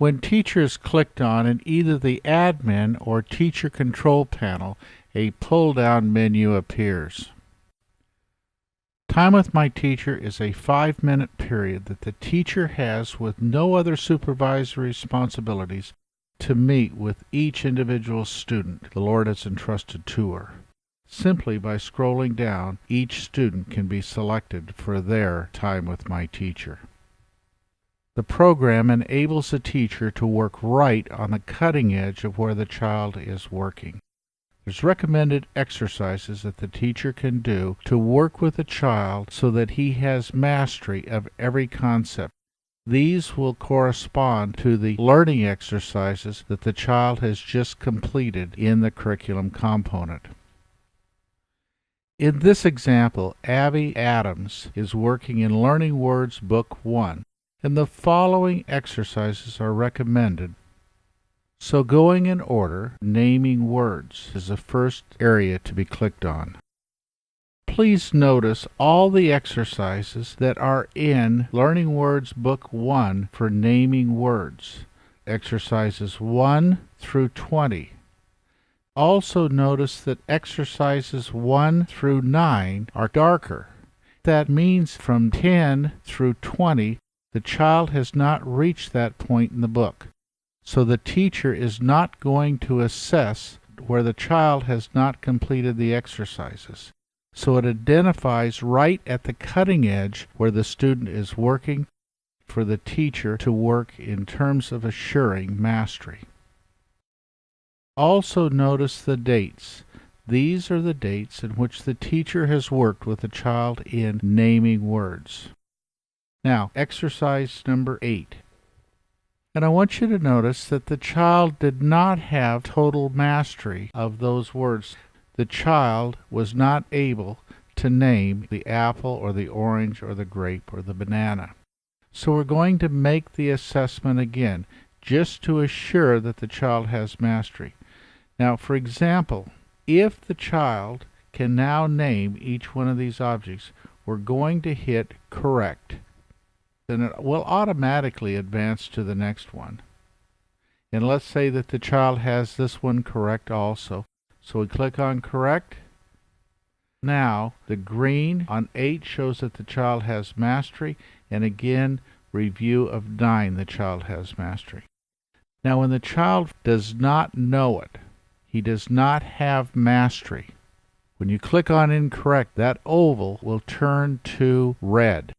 When teacher is clicked on in either the admin or teacher control panel, a pull-down menu appears. Time with my teacher is a 5-minute period that the teacher has with no other supervisory responsibilities to meet with each individual student the Lord has entrusted to her. Simply by scrolling down, each student can be selected for their time with my teacher. The program enables the teacher to work right on the cutting edge of where the child is working. There's recommended exercises that the teacher can do to work with the child so that he has mastery of every concept. These will correspond to the learning exercises that the child has just completed in the curriculum component. In this example, Abby Adams is working in Learning Words Book 1, and the following exercises are recommended. So going in order, naming words is the first area to be clicked on. Please notice all the exercises that are in Learning Words Book 1 for naming words, exercises 1 through 20. Also notice that exercises 1 through 9 are darker. That means from 10 through 20, the child has not reached that point in the book. So the teacher is not going to assess where the child has not completed the exercises. So it identifies right at the cutting edge where the student is working for the teacher to work in terms of assuring mastery. Also notice the dates. These are the dates in which the teacher has worked with the child in naming words. Now, exercise number 8. And I want you to notice that the child did not have total mastery of those words. The child was not able to name the apple or the orange or the grape or the banana. So we're going to make the assessment again, just to assure that the child has mastery. Now, for example, if the child can now name each one of these objects, we're going to hit correct. Then it will automatically advance to the next one. And let's say that the child has this one correct also. So we click on correct. Now the green on 8 shows that the child has mastery, and again review of 9 the child has mastery. Now when the child does not know it, he does not have mastery. When you click on incorrect, that oval will turn to red.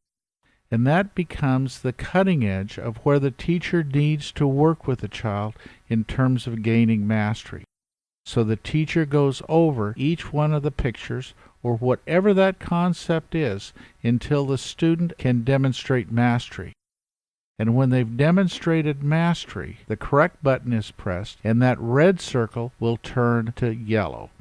And that becomes the cutting edge of where the teacher needs to work with the child in terms of gaining mastery. So the teacher goes over each one of the pictures or whatever that concept is until the student can demonstrate mastery. And when they've demonstrated mastery, the correct button is pressed and that red circle will turn to yellow.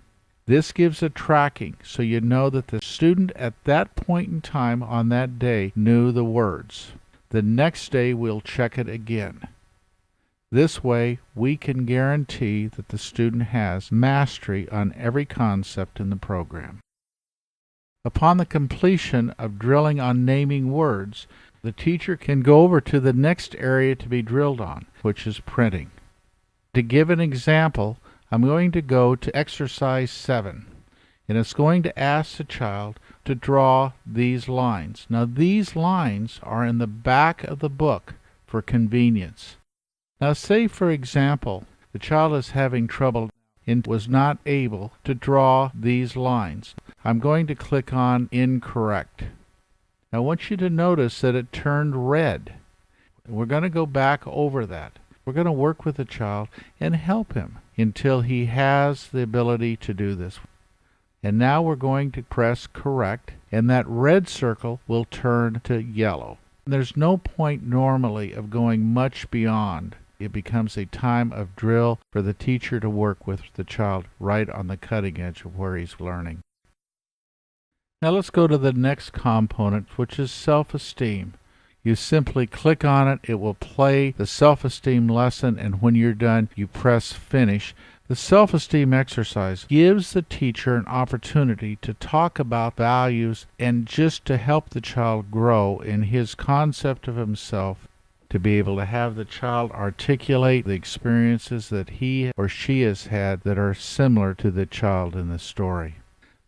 This gives a tracking so you know that the student at that point in time on that day knew the words. The next day we'll check it again. This way we can guarantee that the student has mastery on every concept in the program. Upon the completion of drilling on naming words, the teacher can go over to the next area to be drilled on, which is printing. To give an example, I'm going to go to exercise 7, and it's going to ask the child to draw these lines. Now these lines are in the back of the book for convenience. Now say, for example, the child is having trouble and was not able to draw these lines. I'm going to click on incorrect. Now I want you to notice that it turned red. We're going to go back over that. We're going to work with the child and help him until he has the ability to do this. And now we're going to press correct, and that red circle will turn to yellow. There's no point normally of going much beyond. It becomes a time of drill for the teacher to work with the child right on the cutting edge of where he's learning. Now let's go to the next component, which is self-esteem. You simply click on it, it will play the self-esteem lesson, and when you're done, you press finish. The self-esteem exercise gives the teacher an opportunity to talk about values and just to help the child grow in his concept of himself, to be able to have the child articulate the experiences that he or she has had that are similar to the child in the story.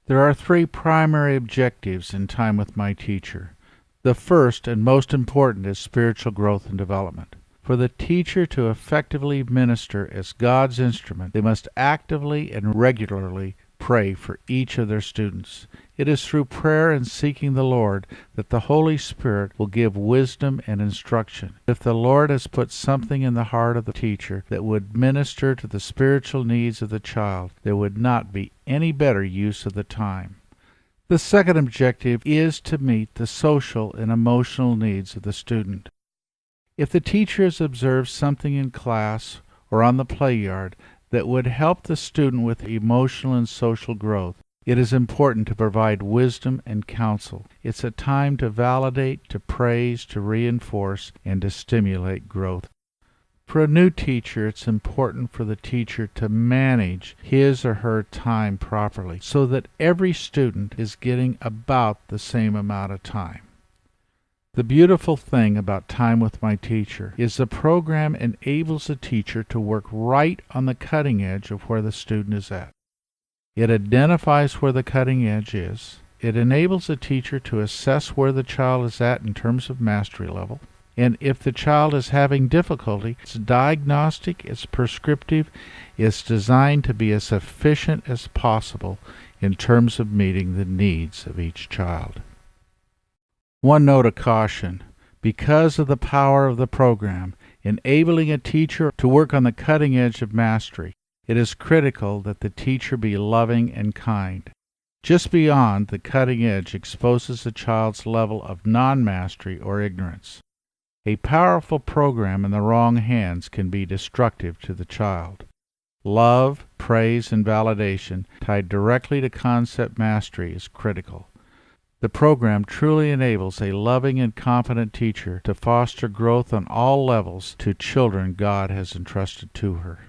There are 3 primary objectives in Time with My Teacher. The first and most important is spiritual growth and development. For the teacher to effectively minister as God's instrument, they must actively and regularly pray for each of their students. It is through prayer and seeking the Lord that the Holy Spirit will give wisdom and instruction. If the Lord has put something in the heart of the teacher that would minister to the spiritual needs of the child, there would not be any better use of the time. The second objective is to meet the social and emotional needs of the student. If the teacher has observed something in class or on the play yard that would help the student with emotional and social growth, it is important to provide wisdom and counsel. It's a time to validate, to praise, to reinforce, and to stimulate growth. For a new teacher, it's important for the teacher to manage his or her time properly so that every student is getting about the same amount of time. The beautiful thing about Time with My Teacher is the program enables the teacher to work right on the cutting edge of where the student is at. It identifies where the cutting edge is. It enables the teacher to assess where the child is at in terms of mastery level. And if the child is having difficulty, it's diagnostic, it's prescriptive, it's designed to be as efficient as possible in terms of meeting the needs of each child. One note of caution: because of the power of the program enabling a teacher to work on the cutting edge of mastery, it is critical that the teacher be loving and kind. Just beyond the cutting edge exposes the child's level of non-mastery or ignorance. A powerful program in the wrong hands can be destructive to the child. Love, praise, and validation tied directly to concept mastery is critical. The program truly enables a loving and competent teacher to foster growth on all levels to children God has entrusted to her.